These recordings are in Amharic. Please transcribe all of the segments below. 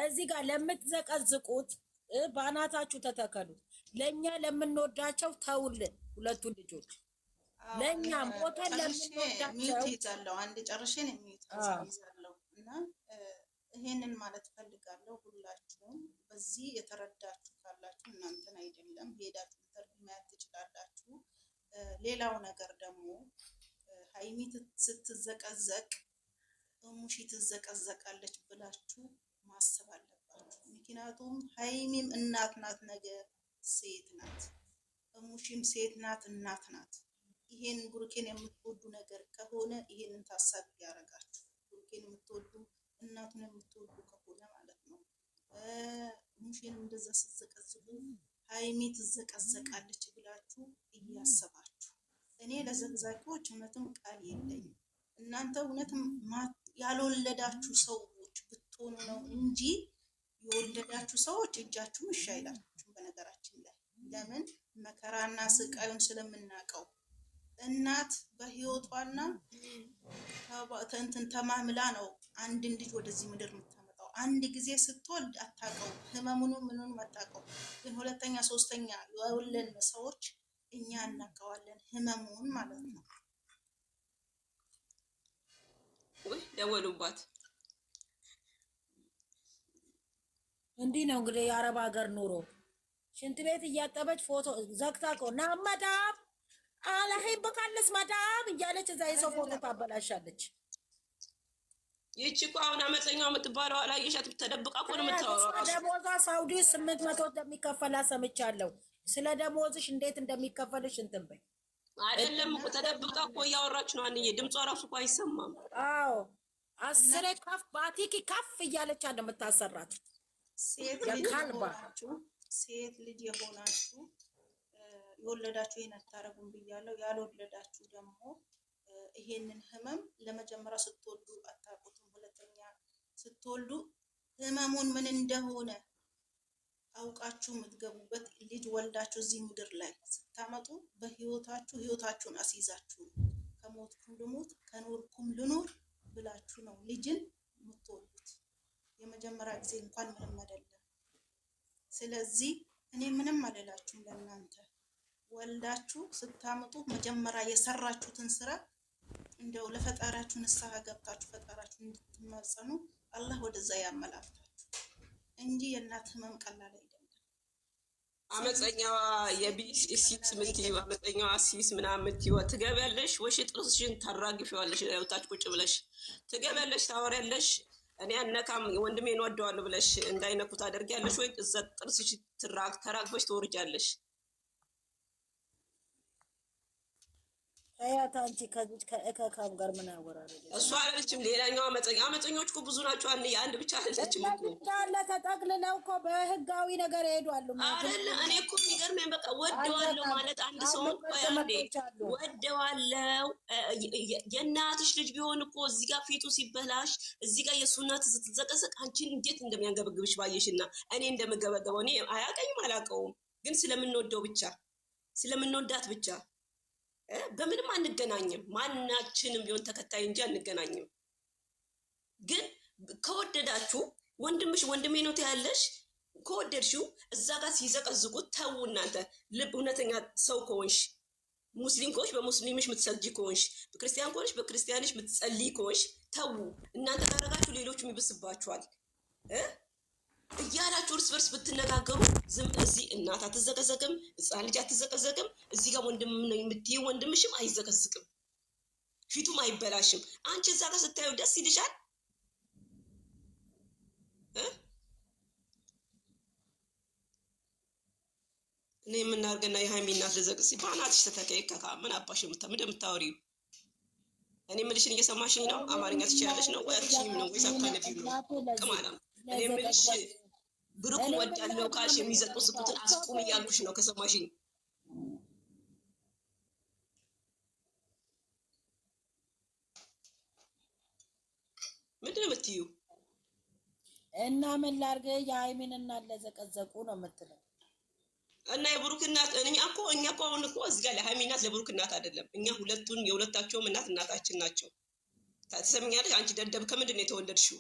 እዚህ ጋር ለምትዘቀዝቁት ባናታችሁ ተተከሉ። ለኛ ለምንወዳቸው ተውልን ሁለቱን ልጆች ለኛ ሞተን ለምንወዳቸው ይዛለው አንድ ጨርሽን ይዛለው እና ይሄንን ማለት ፈልጋለሁ። ሁላችሁም በዚህ የተረዳችሁ ካላችሁ እናንተን አይደለም ሄዳችሁ ተርጉማት ትችላላችሁ። ሌላው ነገር ደግሞ ሃይሚ ስትዘቀዘቅ ሙሺ ትዘቀዘቃለች ብላችሁ ማሰብ አለባችሁ። ምክንያቱም ሃይሚም እናት ናት፣ ነገር ሴት ናት፣ ሙሺም ሴት ናት፣ እናት ናት። ይሄን ብሩኬን የምትወዱ ነገር ከሆነ ይሄንን ታሳቢ ያረጋችሁ ብሩኬን የምትወዱ እናቱን የምትወዱ ከሆነ ማለት ነው። ሙሺን እንደዛ ስትዘቀዝቁ ሃይሚ ትዘቀዘቃለች ብላችሁ እያሰባችሁ እኔ ለዘግዛቂዎች እውነትም ቃል የለኝም። እናንተ እውነትም ያልወለዳችሁ ሰዎች ብትሆኑ ነው እንጂ የወለዳችሁ ሰዎች እጃችሁም እሺ አይላችሁም። በነገራችን ላይ ለምን መከራና ስቃዩን ስለምናውቀው እናት በህይወቷና ተማምላ ነው አንድን ልጅ ወደዚህ ምድር የምታመጣው። አንድ ጊዜ ስትወልድ አታውቀው ህመሙንም ምኑን አታውቀው። ግን ሁለተኛ ሶስተኛ የወለድን ሰዎች እኛ እናውቀዋለን ህመሙን ማለት ነው። ወይ ደወሉባት። እንዲህ ነው እንግዲህ የአረብ ሀገር ኑሮ። ሽንት ቤት እያጠበች ፎቶ ዘግታ እኮ ና መዳም አላህ በቃለስ መዳም እያለች እዛ የሰው ፎቶ ታበላሻለች። ይቺ እኮ አሁን አመፀኛው የምትባለው አላየሻት? ተደብቃ እኮ ነው የምታወራው። ደሞዟ ሳውዲ 800 እንደሚከፈላ ሰምቻለሁ። ስለ ደሞዝሽ እንዴት እንደሚከፈልሽ እንትን በይ። አይደለም እኮ ተደብቃ እኮ እያወራች ነው። አንዬ ድምጿ ራሱ እኮ አይሰማም። አዎ አስሬ ከፍ ባቲኪ ከፍ እያለች አለ የምታሰራት ሴት ልጅ የሆናችሁ የወለዳችሁ ይሄን አታረጉም ብያለሁ። ያልወለዳችሁ ደግሞ ይሄንን ህመም ለመጀመሪያ ስትወልዱ አታውቁትም። ሁለተኛ ስትወልዱ ህመሙን ምን እንደሆነ አውቃችሁ የምትገቡበት ልጅ ወልዳችሁ እዚህ ምድር ላይ ስታመጡ በህይወታችሁ ህይወታችሁን አስይዛችሁ ከሞትኩም ልሞት ከኖርኩም ልኖር ብላችሁ ነው ልጅን የምትወልዱት። የመጀመሪያ ጊዜ እንኳን ምንም አይደለም። ስለዚህ እኔ ምንም አልላችሁም። ለእናንተ ወልዳችሁ ስታመጡ መጀመሪያ የሰራችሁትን ስራ እንደው ለፈጣሪያችሁ ንስሐ ገብታችሁ ፈጣሪያችሁ እንድትማጸኑ አላህ ወደዛ ያመላክታችሁ እንጂ የእናት ህመም ቀላል አይደለም። አመፀኛዋ የቢስ ሲክስ ምንት አመፀኛዋ ሲስ ምናምን ትገቢያለሽ ወይ ጥርስሽን ታራግፊዋለሽ። ወጣች ቁጭ ብለሽ ትገቢያለሽ፣ ታወሪያለሽ። እኔ አነካም ወንድሜን ወደዋለሁ ብለሽ እንዳይነኩት አደርጊያለሽ ወይ እዛ ጥርስሽ ተራግፈሽ ትወርጃለሽ። አያት አንቺ ከእከካም ጋር ምን ያወራል? እሷ አለችም። ሌላኛው አመፀኞች እኮ ብዙ ናቸው። አንድ ብቻ አለችም እኮ እንዳለ ተጠቅልለው እኮ በህጋዊ ነገር ይሄዳሉ አይደል? እኔ እኮ የሚገርመኝ በቃ ወደዋለሁ ማለት አንድ ሰው አንዴ ወደዋለሁ። የእናትሽ ልጅ ቢሆን እኮ እዚህ ጋር ፊቱ ሲበላሽ እዚህ ጋር የእሱ እናት ስትዘቀዘቅ አንቺን እንዴት እንደሚያንገበግብሽ ባየሽና እኔ እንደምገበገበው እኔ አያውቀኝም አላውቀውም፣ ግን ስለምንወደው ብቻ ስለምንወዳት ብቻ በምንም አንገናኝም። ማናችንም ቢሆን ተከታይ እንጂ አንገናኝም። ግን ከወደዳችሁ ወንድምሽ ወንድሜ ነው ትያለሽ። ከወደድሽው እዛ ጋር ሲዘቀዝቁት ተው። እናንተ ልብ እውነተኛ ሰው ከሆንሽ ሙስሊም ከሆንሽ በሙስሊምሽ የምትሰግጂ ከሆንሽ በክርስቲያን ከሆንሽ በክርስቲያንሽ የምትጸልይ ከሆንሽ ተው። እናንተ ካረጋችሁ ሌሎቹም ይብስባችኋል እያላችሁ እርስ በርስ ብትነጋገሩ ዝም እዚህ እናት አትዘቀዘቅም፣ ህፃን ልጅ አትዘቀዘቅም። እዚህ ጋር ወንድም ነው የምትይው ወንድምሽም አይዘቀዝቅም፣ ፊቱም አይበላሽም። አንቺ እዛ ጋር ስታዩ ደስ ይልሻል። እኔ የምናርገና የሃይሚ እናት ልዘቅዝ ባናትሽ ተተከይከካ ምን አባሽ የምታወሪው? እኔ የምልሽን እየሰማሽኝ ነው? አማርኛ ትችያለሽ ነው ወይ አትችይም ነው ወይ ሳታነቢው ነው? ቅማላም እኔ የምልሽ ብሩክ ወዳለው ካልሽ የሚዘቅዝቁትን አስቁም እያልኩሽ ነው። ከሰማሽኝ ምንድን ነው የምትይው? እና ምን ላድርግ የሃይሚን እናት ለዘቀዘቁ ነው የምትለው እና የብሩክ እናት እኛ እኮ አሁን እኮ እዚህ ጋር ለሃይሚ እናት ለብሩክ እናት አይደለም። እኛ የሁለታቸውም እናት እናታችን ናቸው። ትሰምኛለሽ? አንቺ ደደብ ከምንድን ነው የተወለድሽው?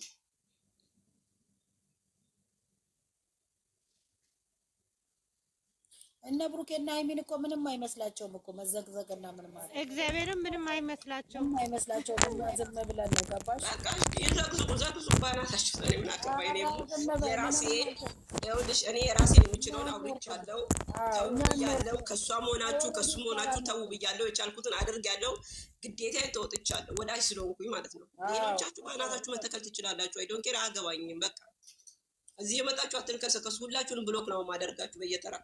እነ ብሩኬና ሃይሚን እኮ ምንም አይመስላቸውም እኮ መዘግዘግና ምን ማለት እግዚአብሔርን ምንም አይመስላቸውም። አይመስላቸውም። እኛ ዝም ብለን ነው ገባሽ? በቃ ይዘግዝቁ ዘግዝቁ ባናታችሁ። እኔ ምን አገባኝ? እኔ የራሴ ይኸውልሽ፣ እኔ የራሴን የምችለውን አውርቻለሁ። ተው ብያለሁ። ከእሷም ሆናችሁ ከእሱም ሆናችሁ ተው ብያለሁ። የቻልኩትን አድርጊያለሁ። ግዴታዬን ተወጥቻለሁ። ወዳጅ ስለሆንኩኝ ማለት ነው። ሌሎቻችሁ ባናታችሁ መተከል ትችላላችሁ። አይ ዶንት ኬር፣ አያገባኝም። በቃ እዚህ የመጣችሁ አትልከሰከሱ። ሁላችሁንም ብሎክ ነው ማደርጋችሁ በየተራ።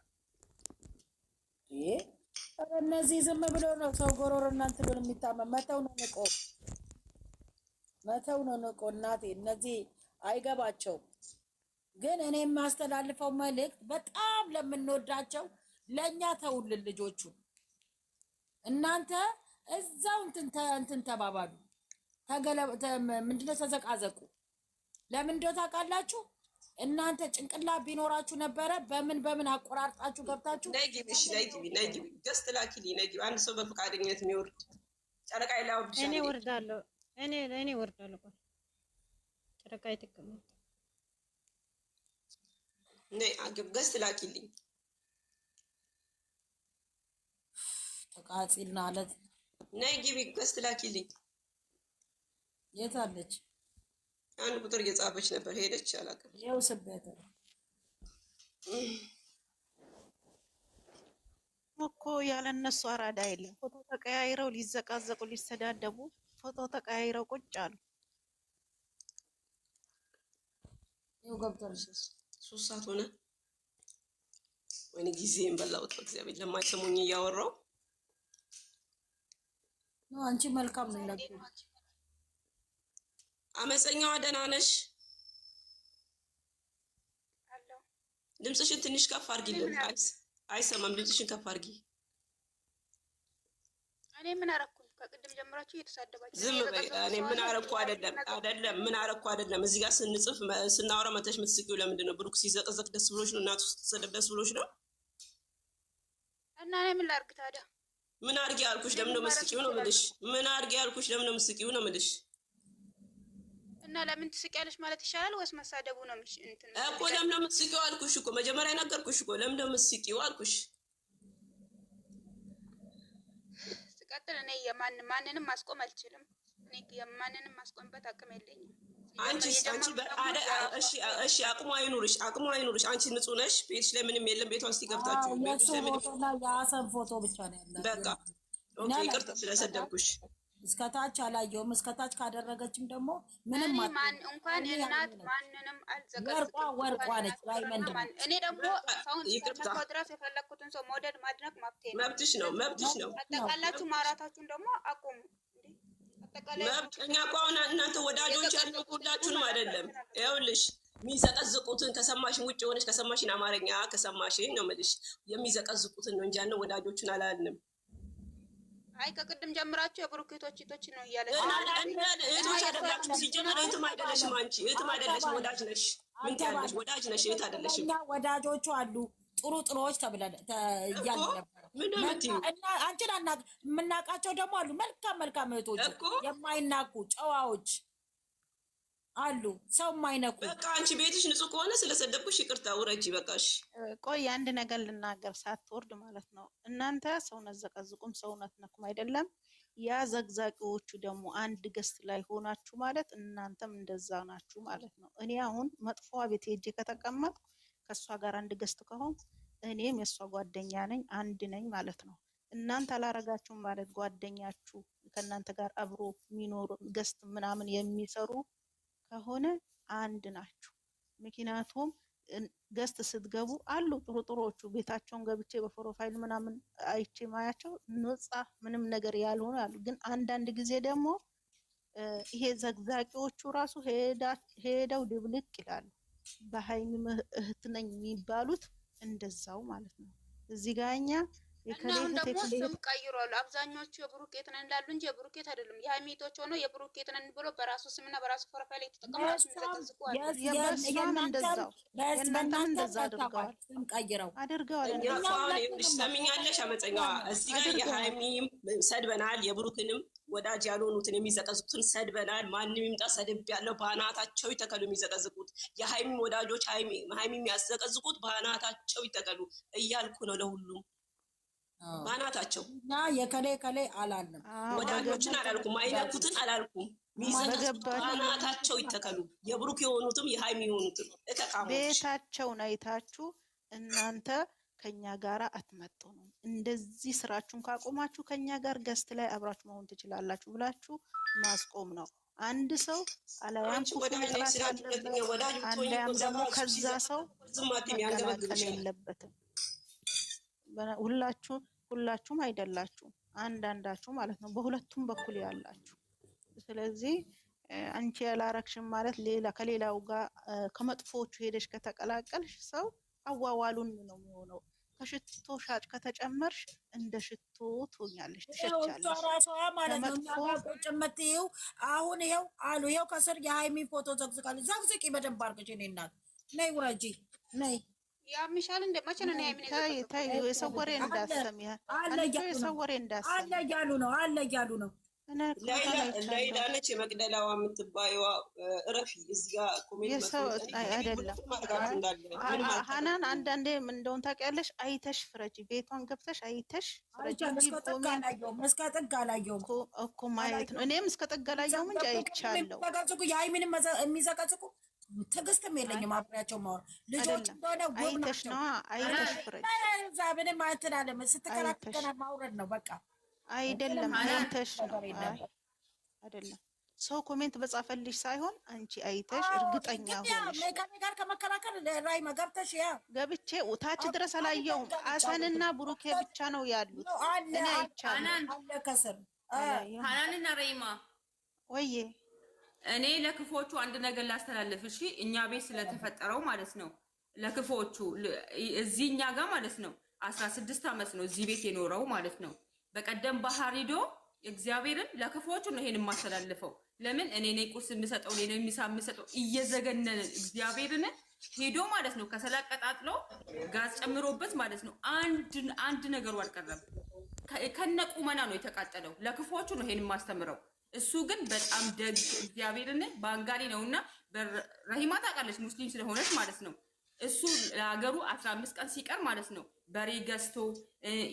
እነዚህ ዝም ብሎ ነው ሰው ጎሮሮ እናንተ ብሎ የሚታመም መተው ነው ንቆ መተው ነው ንቆ። እናቴ እነዚህ አይገባቸውም። ግን እኔ የማስተላልፈው መልእክት በጣም ለምንወዳቸው ለእኛ ተውልን ልጆቹ። እናንተ እዛው እንትን ተባባሉ፣ ምንድነው ተዘቃዘቁ። ለምን እንደው ታውቃላችሁ? እናንተ ጭንቅላት ቢኖራችሁ ነበረ በምን አቆራርጣችሁ ገብታችሁ ነይ ግቢ ገስት ላኪልኝ። ነይ ግቢ። አንድ ሰው በፈቃደኝነት የሚወርድ ጨረቃ ይላውድ እኔ ወርዳለሁ። እኔ ወርዳለሁ። ጨረቃ ይተቀመጥ። ነይ አግብ ገስት ላኪልኝ። ተቃጺና አለት ነይ ግቢ ገስት ላኪልኝ። የት አለች? አንድ ቁጥር እየጻፈች ነበር፣ ሄደች። አላውቅም። ይኸው ስቤት እኮ ያለ እነሱ አራዳ የለም። ፎቶ ተቀያይረው ሊዘቃዘቁ ሊሰዳደቡ ፎቶ ተቀያይረው ቁጭ አሉ። ይኸው ገብቶልሽ 3 ሰዓት ሆነ። ወይኔ ጊዜን በላሁት። በእግዚአብሔር ለማይሰሙኝ እያወራሁ ነው። አንቺ መልካም ነው ለዚህ አመፀኛዋ ደህና ነሽ? ድምፅሽን ትንሽ ከፍ አድርጊልን። አይሰማም። ድምፅሽን ከፍ አድርጊ። እኔ ምን አረኩ? ከቅድም ጀምራችሁ እየተሳደባችሁ ዝም በይ። እኔ ምን አረኩ? አይደለም ምን አረኩ? አይደለም እዚህ ጋር ስንጽፍ ስናወራ መተሽ የምትስቂው ለምንድን ነው? ብሩክ ሲዘቀዘቅ ደስ ብሎሽ ነው? እናቱ ስትሰደብ ደስ ብሎሽ ነው? እና እኔ ምን ላድርግ ታዲያ? ምን አድርጊ ያልኩሽ ለምን ነው የምትስቂው ነው የምልሽ። ምን አድርጊ ያልኩሽ ለምን ነው የምትስቂው ነው የምልሽ። እና ለምን ትስቂያለሽ ማለት ይሻላል ወይስ መሳደቡ ነው? እንትን እኮ ለምን ነው የምትስቂው አልኩሽ እኮ መጀመሪያ ነገርኩሽ እኮ ለምን ነው የምትስቂው አልኩሽ። ስቀጥል እኔ ማንንም ማስቆም አልችልም። እኔ የማንንም ማስቆምበት አቅም የለኝም። አንቺ እሺ አቅሙ አይኑርሽ። አንቺ ንጹህ ነሽ። ቤትሽ ላይ ምንም የለም። ቤቷን እስቲ ገብታችሁ ቤትሽ ላይ ምንም የአሰብ ፎቶ ብቻ ነው ያለው። በቃ ኦኬ፣ ይቅርታ ስለሰደብኩሽ። እስከታች አላየውም። እስከታች ካደረገችም ደግሞ ምንም እንኳን እናት ማንንም አልዘቀዝቅም። ወርቋ ነች። እኔ ደግሞ ሰውን ድረስ የፈለኩትን ሰው መውደድ ማድነቅ መብትሽ ነው። አጠቃላችሁ ማውራታችሁን ደግሞ አቁሙ። እኛ እኮ አሁን እናንተ ወዳጆች ያለው ሁላችሁንም አይደለም። ይኸውልሽ የሚዘቀዝቁትን ከሰማሽን ውጭ የሆነች ከሰማሽን አማርኛ ከሰማሽን ነው የምልሽ። የሚዘቀዝቁትን ነው እንጂ ያንን ወዳጆቹን አላልንም። አይ ከቅድም ጀምራችሁ የብሩኬቶች እህቶች ነው እያለ እህቶች አይደላችሁ። ሲጀመር እህትም አይደለሽም። አንቺ እህትም አይደለሽም፣ ወዳጅ ነሽ። ምን ትያለሽ? ወዳጅ ነሽ፣ እህት አይደለሽም። ወዳጆቹ አሉ ጥሩዎች ተብለን እያለ ነበር። እና አንቺን የምናውቃቸው ደግሞ አሉ መልካም እህቶች፣ የማይናቁ ጨዋዎች አሉ፣ ሰው የማይነቁ። በቃ አንቺ ቤትሽ ንጹህ ከሆነ ስለሰደብኩሽ ይቅርታ ውረጂ። በቃሽ። ቆይ አንድ ነገር ልናገር ሳትወርድ ማለት ነው። እናንተ ሰውነት ዘቀዝቁም ሰውነት ነኩም አይደለም። ያ ዘግዛቂዎቹ ደግሞ አንድ ገስት ላይ ሆናችሁ ማለት እናንተም እንደዛ ናችሁ ማለት ነው። እኔ አሁን መጥፎ ቤት ሄጄ ከተቀመጥኩ ከእሷ ጋር አንድ ገስት ከሆንኩ እኔም የእሷ ጓደኛ ነኝ፣ አንድ ነኝ ማለት ነው። እናንተ አላረጋችሁም ማለት ጓደኛችሁ ከእናንተ ጋር አብሮ የሚኖሩ ገስት ምናምን የሚሰሩ ከሆነ አንድ ናችሁ። ምክንያቱም ገስት ስትገቡ አሉ ጥሩዎቹ ቤታቸውን ገብቼ በፕሮፋይል ምናምን አይቼ ማያቸው ነፃ ምንም ነገር ያልሆነ አሉ። ግን አንዳንድ ጊዜ ደግሞ ይሄ ዘግዛቂዎቹ ራሱ ሄደው ድብልቅ ይላሉ። በሃይሚ እህት ነኝ የሚባሉት እንደዛው ማለት ነው። እዚህ ጋር እኛ እና አሁን ደግሞ ስም ቀይሯል። አብዛኞቹ የብሩኬት ነን እንዳሉ እንጂ የብሩኬት አይደሉም። የሀይሚቶች ሆኖ የብሩኬት ነን ብሎ በራሱ ስምና በራሱ ፕሮፋይል የተጠቀማችሁ ተዘዝቋል። የበሷም እንደዛው የእናንተም እንደዛ አድርገዋል። ሰሚኛለሽ አመፀኛ እዚህ ጋር የሀይሚም ሰድበናል፣ የብሩክንም ወዳጅ ያልሆኑትን የሚዘቀዝቁትን ሰድበናል። ማንም ይምጣ ሰድብ ያለው በአናታቸው ይተከሉ። የሚዘቀዝቁት የሀይሚም ወዳጆች ሀይሚ የሚያዘቀዝቁት በአናታቸው ይተከሉ እያልኩ ነው ለሁሉም ባናታቸው እና የከሌ ከሌ አላለም። ወዳጆችን አላልኩም፣ አይነኩትን አላልኩም። ባናታቸው ይተከሉ። የብሩክ የሆኑትም የሃይሚ የሆኑትም እተካሞች ቤታቸውን አይታችሁ እናንተ ከኛ ጋር አትመጡ ነው። እንደዚህ ስራችሁን ካቆማችሁ ከኛ ጋር ገስት ላይ አብራችሁ መሆን ትችላላችሁ ብላችሁ ማስቆም ነው። አንድ ሰው አላያም አንድ ደግሞ ከዛ ሰው መቀላቀል የለበትም። ሁላችሁም አይደላችሁም፣ አንዳንዳችሁ ማለት ነው፣ በሁለቱም በኩል ያላችሁ። ስለዚህ አንቺ ያላረክሽም ማለት ሌላ ከሌላው ጋር ከመጥፎቹ ሄደሽ ከተቀላቀልሽ ሰው አዋዋሉን ነው የሚሆነው። ከሽቶ ሻጭ ከተጨመርሽ እንደ ሽቶ ትሆኛለሽ፣ ትሸቻለሽ። ጭምትይው አሁን ይኸው አሉ ይኸው ከስር የሃይሚ ፎቶ ዘግዝቃለች። ዘግዝቂ በደንብ አድርገሽ እኔ እናት ነይ ውረጂ ነይ ያምሻል እንደ መቼ ነው ያሚኔ ታይ የሰው ወሬ እንዳሰሚ የሰው ወሬ እንዳሰሚ አለ እያሉ ነው ለይዳነች የመቅደላዋ የምትባየዋ እረፊ እዚህ ጋር ኮሜንት አይደለም ሀናን አንዳንዴ ምን እንደሆነ ታውቂያለሽ። አይተሽ ፍረጂ፣ ቤቷን ገብተሽ አይተሽ ፍረጂ። እስከ ጥግ አላየሁም እኮ ማየት ነው። እኔም እስከ ጥግ አላየሁም እንጂ አይቻለሁ። የሃይሚንም የሚዘቀዝቁ ትዕግስትም የለኝም። አብሬያቸው ማወር ልጆች እንደሆነ አይተሽ ነው። አይተሽ ፍረጂ። ምንም እንትን አለ ስትከራከራ ማውረድ ነው በቃ። አይደለም አይተሽ ነው አይደለም። ሰው ኮሜንት በጻፈልሽ ሳይሆን አንቺ አይተሽ እርግጠኛ ሆነሽ ከኔ ጋር ከመከራከር ራይ መገብተሽ ያ ገብቼ ታች ድረስ አላየሁም። አሰንና ብሩኬ ብቻ ነው ያሉት። እኔ አይቻለሁ። አለ ከስር ሀናንና ረይማ ወይዬ እኔ ለክፎቹ አንድ ነገር ላስተላልፍ። እሺ እኛ ቤት ስለተፈጠረው ማለት ነው። ለክፎቹ እዚህ እኛ ጋር ማለት ነው 16 ዓመት ነው እዚህ ቤት የኖረው ማለት ነው። በቀደም ባህር ሄዶ እግዚአብሔርን ለክፎቹ ነው ይሄን የማስተላልፈው። ለምን እኔ ነኝ ቁርስ የምሰጠው እኔ ነኝ ምሳ የምሰጠው እየዘገነነ እግዚአብሔርን ሄዶ ማለት ነው። ከሰላቀጣጥሎ ጋዝ ጨምሮበት ማለት ነው። አንድ ነገሩ አልቀረም። ከነቁመና ነው የተቃጠለው። ለክፎቹ ነው ይሄን የማስተምረው። እሱ ግን በጣም ደግ እግዚአብሔርን ባንጋሪ ነውና ረሂማ ታውቃለች፣ ሙስሊም ስለሆነች ማለት ነው። እሱ ለሀገሩ 15 ቀን ሲቀር ማለት ነው በሬ ገዝቶ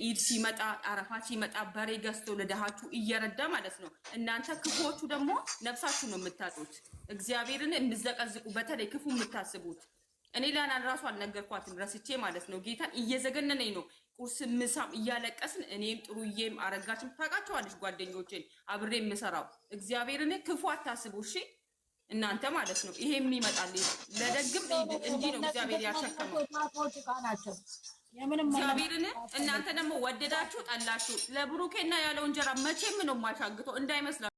ኢድ ሲመጣ አረፋት ሲመጣ በሬ ገዝቶ ለደሃቹ እየረዳ ማለት ነው። እናንተ ክፉዎቹ ደግሞ ነፍሳችሁ ነው የምታጡት። እግዚአብሔርን የምዘቀዝቁ በተለይ ክፉ የምታስቡት እኔ ላናን ራሱ አልነገርኳትም ረስቼ ማለት ነው። ጌታን እየዘገነነኝ ነው። ቁርስ ምሳም እያለቀስን እኔም ጥሩዬም አረጋችም ታውቃቸዋለች ጓደኞቼን አብሬ የምሰራው እግዚአብሔርን ክፉ አታስቡ እሺ እናንተ ማለት ነው። ይሄም ይመጣል ለደግም እንዲህ ነው እግዚአብሔር ያሸከመው እግዚአብሔርን። እናንተ ደግሞ ወደዳችሁ ጠላችሁ ለብሩኬና ያለው እንጀራ መቼም ነው የማሻግተው እንዳይመስላችሁ።